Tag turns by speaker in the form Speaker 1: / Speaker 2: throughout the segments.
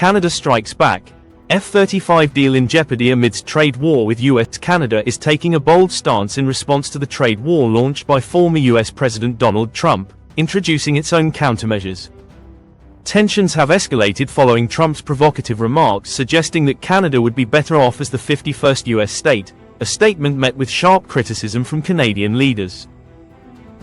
Speaker 1: Canada strikes back. F-35 deal in jeopardy amidst trade war with US. Canada is taking a bold stance in response to the trade war launched by former US President Donald Trump, introducing its own countermeasures. Tensions have escalated following Trump's provocative remarks suggesting that Canada would be better off as the 51st US state, a statement met with sharp criticism from Canadian leaders.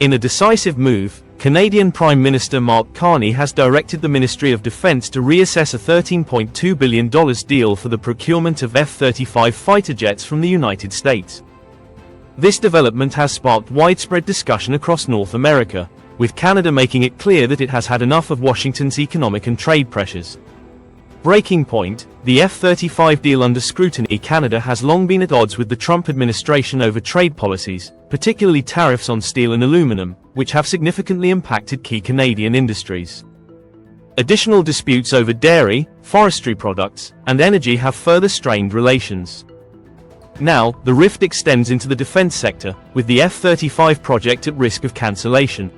Speaker 1: In a decisive move, Canadian Prime Minister Mark Carney has directed the Ministry of Defence to reassess a $13.2 billion deal for the procurement of F-35 fighter jets from the United States. This development has sparked widespread discussion across North America, with Canada making it clear that it has had enough of Washington's economic and trade pressures. Breaking point: the F-35 deal under scrutiny. Canada has long been at odds with the Trump administration over trade policies, particularly tariffs on steel and aluminum, which have significantly impacted key Canadian industries. Additional disputes over dairy, forestry products, and energy have further strained relations. Now, the rift extends into the defense sector, with the F-35 project at risk of cancellation.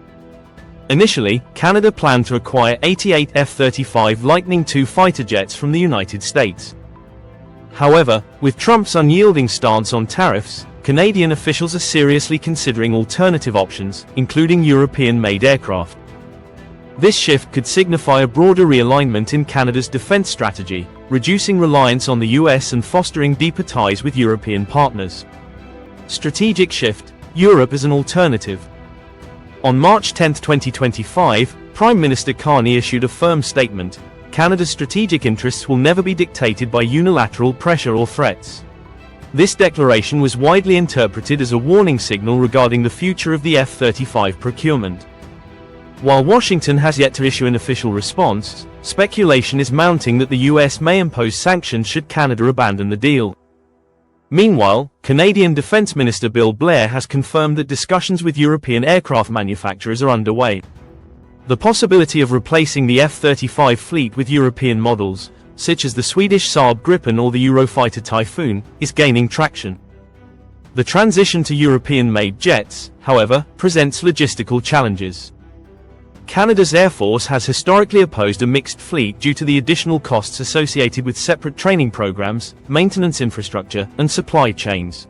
Speaker 1: Initially, Canada planned to acquire 88 F-35 Lightning II fighter jets from the United States. However, with Trump's unyielding stance on tariffs, Canadian officials are seriously considering alternative options, including European-made aircraft. This shift could signify a broader realignment in Canada's defense strategy, reducing reliance on the US and fostering deeper ties with European partners. Strategic shift: Europe as an alternative. On March 10, 2025, Prime Minister Carney issued a firm statement: Canada's strategic interests will never be dictated by unilateral pressure or threats. This declaration was widely interpreted as a warning signal regarding the future of the F-35 procurement. While Washington has yet to issue an official response, speculation is mounting that the US may impose sanctions should Canada abandon the deal. Meanwhile, Canadian Defence Minister Bill Blair has confirmed that discussions with European aircraft manufacturers are underway. The possibility of replacing the F-35 fleet with European models, such as the Swedish Saab Gripen or the Eurofighter Typhoon, is gaining traction. The transition to European-made jets, however, presents logistical challenges. Canada's Air Force has historically opposed a mixed fleet due to the additional costs associated with separate training programs, maintenance infrastructure, and supply chains.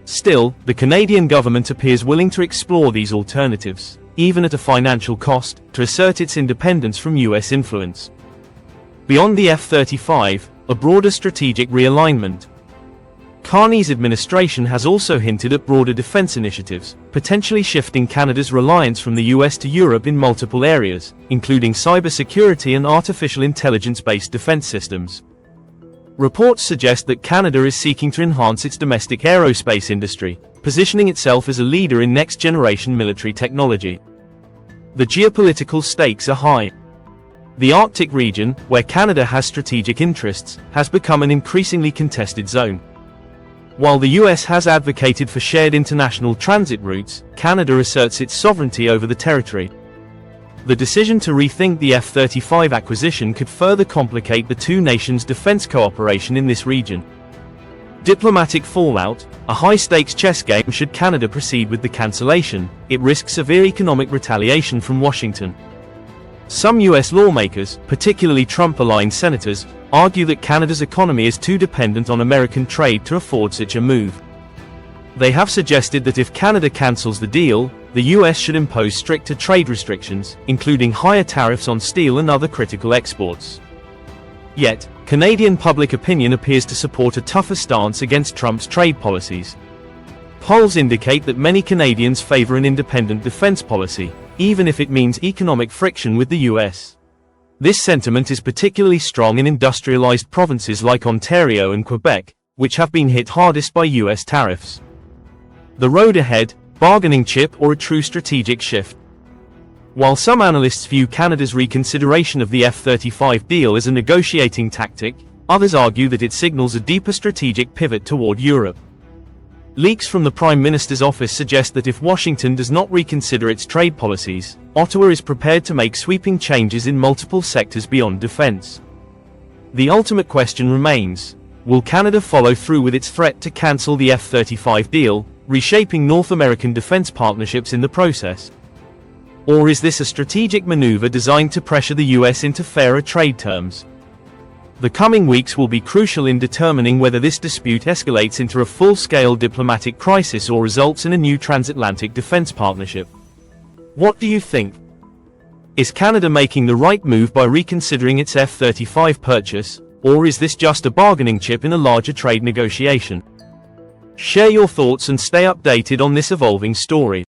Speaker 1: Still, the Canadian government appears willing to explore these alternatives, even at a financial cost, to assert its independence from US influence. Beyond the F-35, a broader strategic realignment. Carney's administration has also hinted at broader defense initiatives, potentially shifting Canada's reliance from the US to Europe in multiple areas, including cybersecurity and artificial intelligence-based defense systems. Reports suggest that Canada is seeking to enhance its domestic aerospace industry, positioning itself as a leader in next-generation military technology. The geopolitical stakes are high. The Arctic region, where Canada has strategic interests, has become an increasingly contested zone. While the US has advocated for shared international transit routes, Canada asserts its sovereignty over the territory. The decision to rethink the F-35 acquisition could further complicate the two nations' defense cooperation in this region. Diplomatic fallout: a high-stakes chess game. Should Canada proceed with the cancellation, it risks severe economic retaliation from Washington. Some US lawmakers, particularly Trump-aligned senators, argue that Canada's economy is too dependent on American trade to afford such a move. They have suggested that if Canada cancels the deal, the US should impose stricter trade restrictions, including higher tariffs on steel and other critical exports. Yet, Canadian public opinion appears to support a tougher stance against Trump's trade policies. Polls indicate that many Canadians favor an independent defense policy, even if it means economic friction with the US. This sentiment is particularly strong in industrialized provinces like Ontario and Quebec, which have been hit hardest by US tariffs. The road ahead: bargaining chip or a true strategic shift? While some analysts view Canada's reconsideration of the F-35 deal as a negotiating tactic, others argue that it signals a deeper strategic pivot toward Europe. Leaks from the Prime Minister's office suggest that if Washington does not reconsider its trade policies, Ottawa is prepared to make sweeping changes in multiple sectors beyond defense. The ultimate question remains: will Canada follow through with its threat to cancel the F-35 deal, reshaping North American defense partnerships in the process? Or is this a strategic maneuver designed to pressure the US into fairer trade terms? The coming weeks will be crucial in determining whether this dispute escalates into a full-scale diplomatic crisis or results in a new transatlantic defense partnership. What do you think? Is Canada making the right move by reconsidering its F-35 purchase, or is this just a bargaining chip in a larger trade negotiation? Share your thoughts and stay updated on this evolving story.